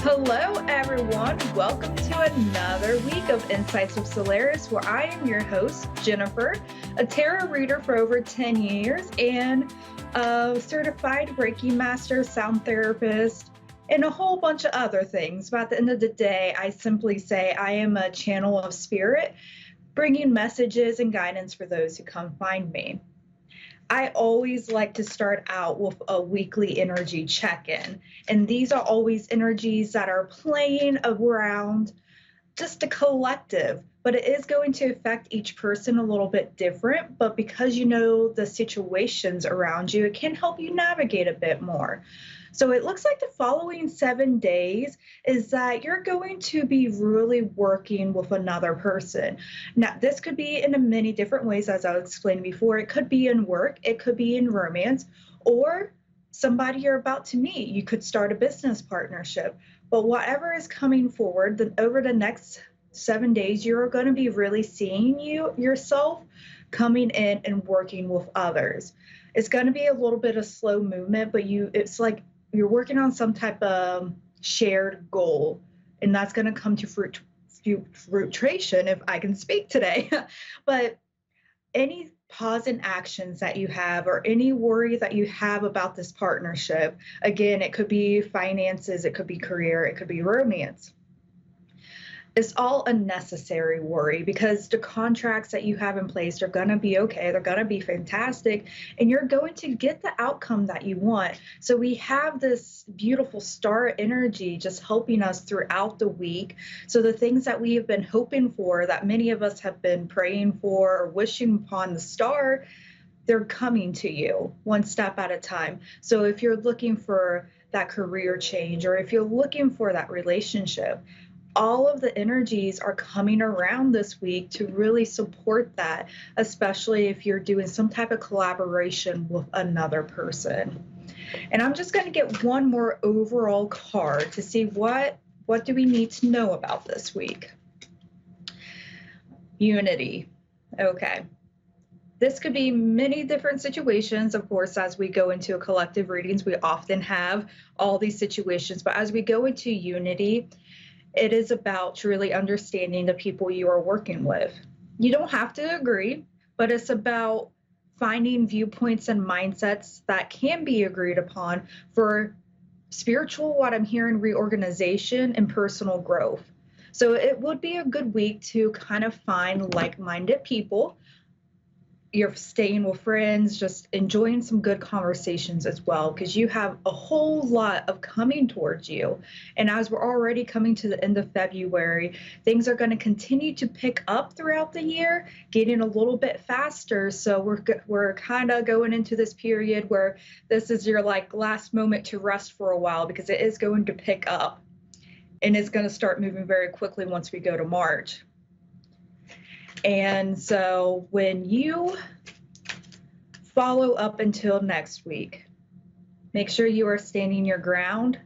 Hello, everyone. Welcome to another week of Insights with Soularis, where I am your host, Jennifer, a tarot reader for over 10 years and a certified Reiki master, sound therapist, and a whole bunch of other things. But at the end of the day, I simply say I am a channel of spirit, bringing messages and guidance for those who come find me. I always like to start out with a weekly energy check-in. And these are always energies that are playing around just a collective, but it is going to affect each person a little bit different. But because you know the situations around you, it can help you navigate a bit more. So it looks like the following 7 days is that you're going to be really working with another person. Now, this could be in many different ways, as I explained before. It could be in work, it could be in romance, or somebody you're about to meet. You could start a business partnership. But whatever is coming forward, then over the next 7 days, you're going to be really seeing yourself coming in and working with others. It's going to be a little bit of slow movement, but it's like you're working on some type of shared goal, and that's going to come to fruition, if I can speak today. But any pause in actions that you have or any worry that you have about this partnership, again, it could be finances, it could be career, it could be romance. It's all unnecessary worry because the contracts that you have in place are going to be okay. They're going to be fantastic, and you're going to get the outcome that you want. So we have this beautiful star energy just helping us throughout the week. So the things that we have been hoping for, that many of us have been praying for or wishing upon the star, they're coming to you one step at a time. So if you're looking for that career change, or if you're looking for that relationship, all of the energies are coming around this week to really support that, especially if you're doing some type of collaboration with another person. And I'm just going to get one more overall card to see what do we need to know about this week. Unity. Okay. This could be many different situations. Of course, as we go into a collective readings, we often have all these situations, but as we go into unity, it is about truly understanding the people you are working with. You don't have to agree, but it's about finding viewpoints and mindsets that can be agreed upon for spiritual, what I'm hearing, reorganization and personal growth. So it would be a good week to kind of find like-minded people. You're staying with friends, just enjoying some good conversations as well, because you have a whole lot of coming towards you. And as we're already coming to the end of February, things are going to continue to pick up throughout the year, getting a little bit faster. So we're kind of going into this period where this is your last moment to rest for a while, because it is going to pick up and it's going to start moving very quickly once we go to March. And so when you follow up until next week, make sure you are standing your ground.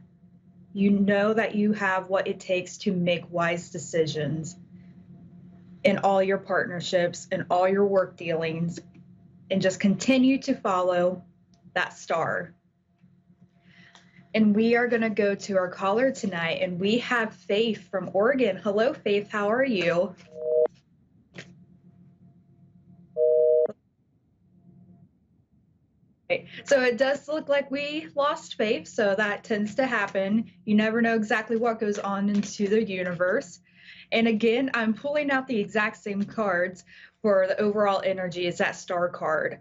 You know that you have what it takes to make wise decisions in all your partnerships and all your work dealings, and just continue to follow that star. And we are going to go to our caller tonight, and we have Faith from Oregon. Hello, Faith. How are you? So it does look like we lost Faith, so that tends to happen. You never know exactly what goes on into the universe. And again, I'm pulling out the exact same cards for the overall energy as that star card.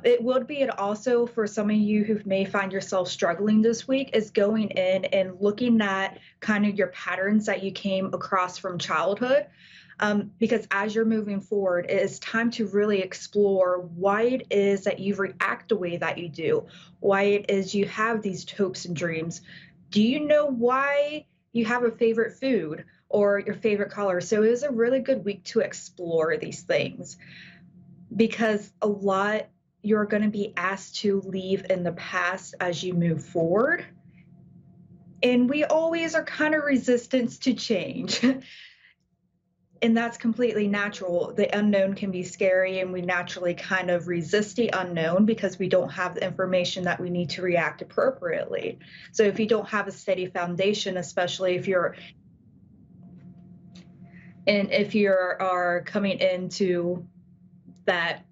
It would be also for some of you who may find yourself struggling this week is going in and looking at kind of your patterns that you came across from childhood. Because as you're moving forward, it is time to really explore why it is that you react the way that you do, why it is you have these hopes and dreams. Do you know why you have a favorite food or your favorite color? So it is a really good week to explore these things, because a lot you're going to be asked to leave in the past as you move forward. And we always are kind of resistant to change. And that's completely natural. The unknown can be scary, and we naturally kind of resist the unknown because we don't have the information that we need to react appropriately. So if you don't have a steady foundation, especially if you are coming into that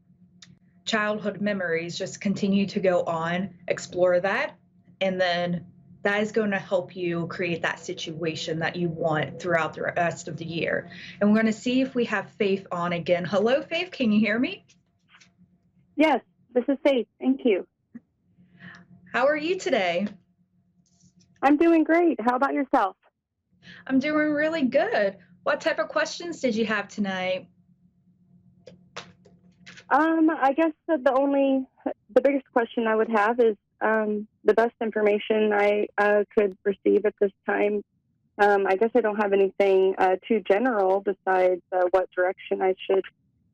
childhood memories, just continue to go on, explore that, and then that is going to help you create that situation that you want throughout the rest of the year. And we're going to see if we have Faith on again. Hello, Faith. Can you hear me? Yes, this is Faith. Thank you. How are you today? I'm doing great. How about yourself? I'm doing really good. What type of questions did you have tonight? I guess the biggest question I would have is the best information I could receive at this time. I guess I don't have anything too general besides what direction I should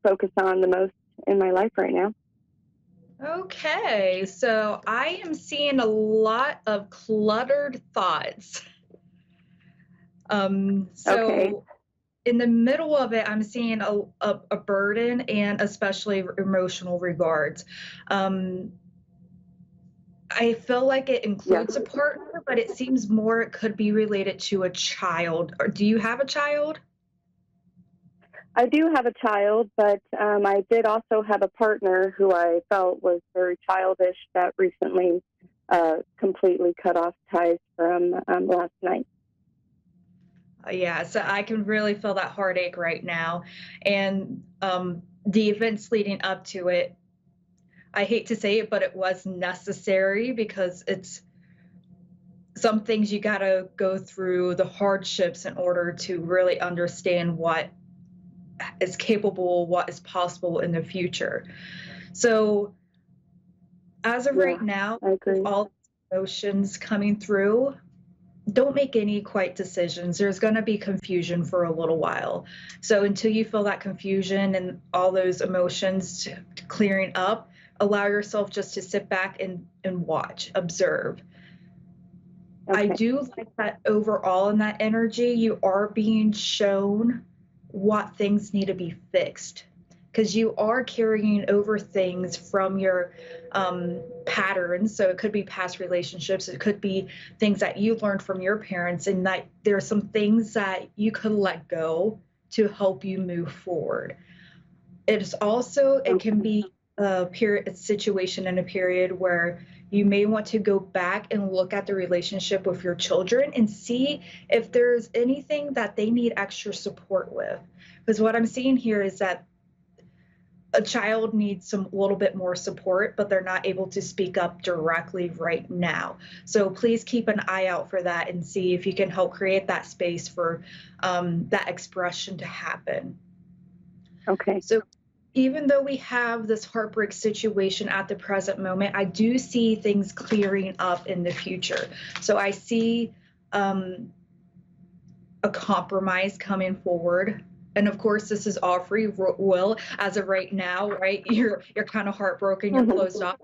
focus on the most in my life right now. Okay, so I am seeing a lot of cluttered thoughts. Okay. In the middle of it, I'm seeing a burden and especially emotional regards. Um, I feel like it includes a partner, but it seems more it could be related to a child. Or do you have a child? I do have a child, but I did also have a partner who I felt was very childish that recently completely cut off ties from last night. Yeah, so I can really feel that heartache right now. And the events leading up to it, I hate to say it, but it was necessary because it's some things you got to go through the hardships in order to really understand what is capable, what is possible in the future. So, as of right now, I agree. with all emotions coming through, don't make any quick decisions. There's going to be confusion for a little while. So, until you feel that confusion and all those emotions clearing up, allow yourself just to sit back and watch, observe. Okay. I do like that overall in that energy, you are being shown what things need to be fixed because you are carrying over things from your patterns. So it could be past relationships, it could be things that you learned from your parents, and that there are some things that you could let go to help you move forward. It's also, it can be a situation in a period where you may want to go back and look at the relationship with your children and see if there's anything that they need extra support with. Because what I'm seeing here is that a child needs some little bit more support, but they're not able to speak up directly right now. So please keep an eye out for that and see if you can help create that space for that expression to happen. Okay. So even though we have this heartbreak situation at the present moment, I do see things clearing up in the future. So I see a compromise coming forward. And of course, this is all free will as of right now, right? You're kind of heartbroken, you're closed off,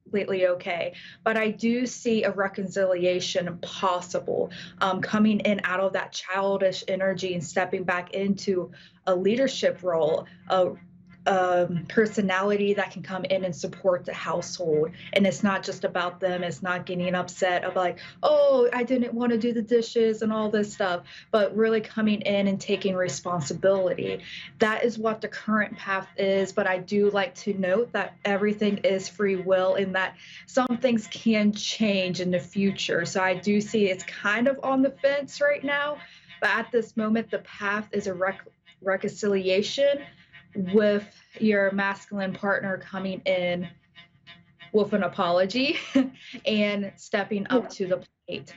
completely okay. But I do see a reconciliation possible, coming in out of that childish energy and stepping back into a leadership role, personality that can come in and support the household. And it's not just about them. It's not getting upset about like, oh, I didn't want to do the dishes and all this stuff, but really coming in and taking responsibility. That is what the current path is. But I do like to note that everything is free will and that some things can change in the future. So I do see it's kind of on the fence right now. But at this moment, the path is a reconciliation with your masculine partner coming in with an apology and stepping up to the plate.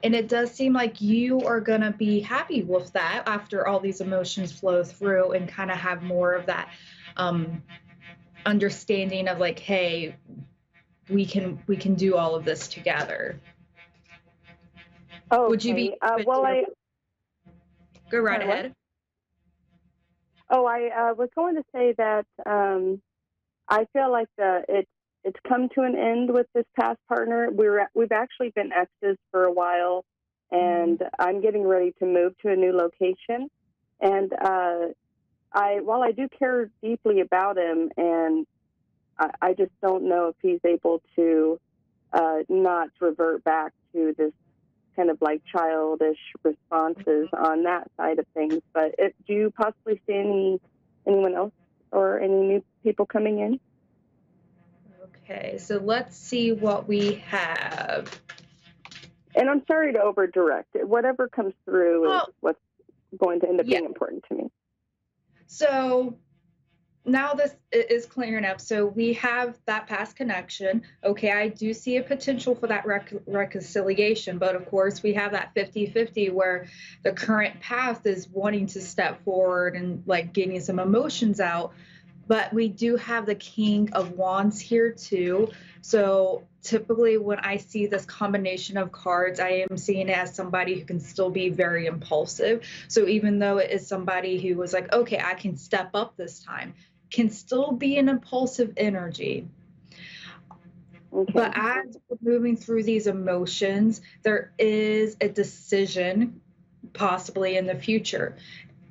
And it does seem like you are going to be happy with that after all these emotions flow through and kind of have more of that understanding of like, hey, we can do all of this together. Oh, would you be go right ahead? Oh, I was going to say that I feel like it's come to an end with this past partner. We've actually been exes for a while, and I'm getting ready to move to a new location. And while I do care deeply about him, and I just don't know if he's able to not revert back to this kind of like childish responses on that side of things. But do you possibly see anyone else or any new people coming in? Okay, so let's see what we have. And I'm sorry to over direct it. Whatever comes through is what's going to end up being important to me. So now this is clearing up. So we have that past connection. Okay, I do see a potential for that reconciliation, but of course we have that 50-50 where the current path is wanting to step forward and like getting some emotions out. But we do have the King of Wands here too. So typically when I see this combination of cards, I am seeing it as somebody who can still be very impulsive. So even though it is somebody who was like, okay, I can step up this time, can still be an impulsive energy. Okay. But as we're moving through these emotions, there is a decision possibly in the future.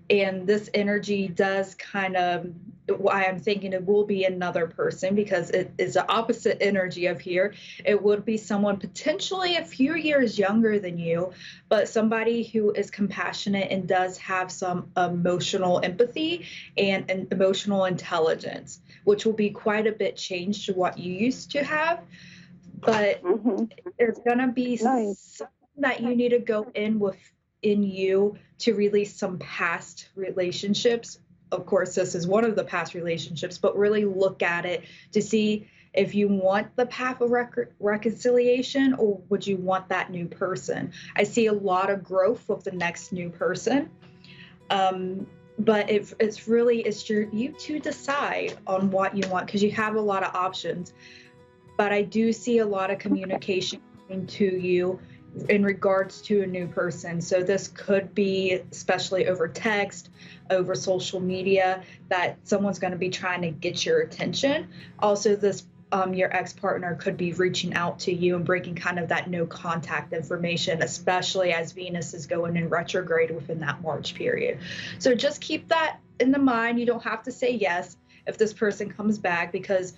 And this energy does kind of, why I'm thinking it will be another person, because it is the opposite energy of here. It would be someone potentially a few years younger than you, but somebody who is compassionate and does have some emotional empathy and emotional intelligence, which will be quite a bit changed to what you used to have. But there's going to be something that you need to go in you to release some past relationships. Of course, this is one of the past relationships, but really look at it to see if you want the path of reconciliation, or would you want that new person. I see a lot of growth with the next new person. But it's you to decide on what you want, because you have a lot of options. But I do see a lot of communication coming to you in regards to a new person. So this could be, especially over text, over social media, that someone's going to be trying to get your attention. Also, this your ex-partner could be reaching out to you and breaking kind of that no contact information, especially as Venus is going in retrograde within that March period. So just keep that in the mind. You don't have to say yes if this person comes back, because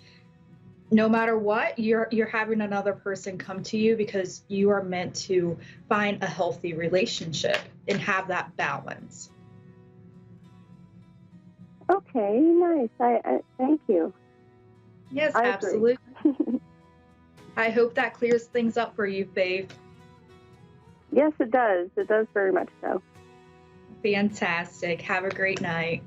no matter what, you're having another person come to you because you are meant to find a healthy relationship and have that balance. Okay, nice. I thank you. Yes, absolutely. I hope that clears things up for you, Faith. Yes, it does. It does very much so. Fantastic. Have a great night.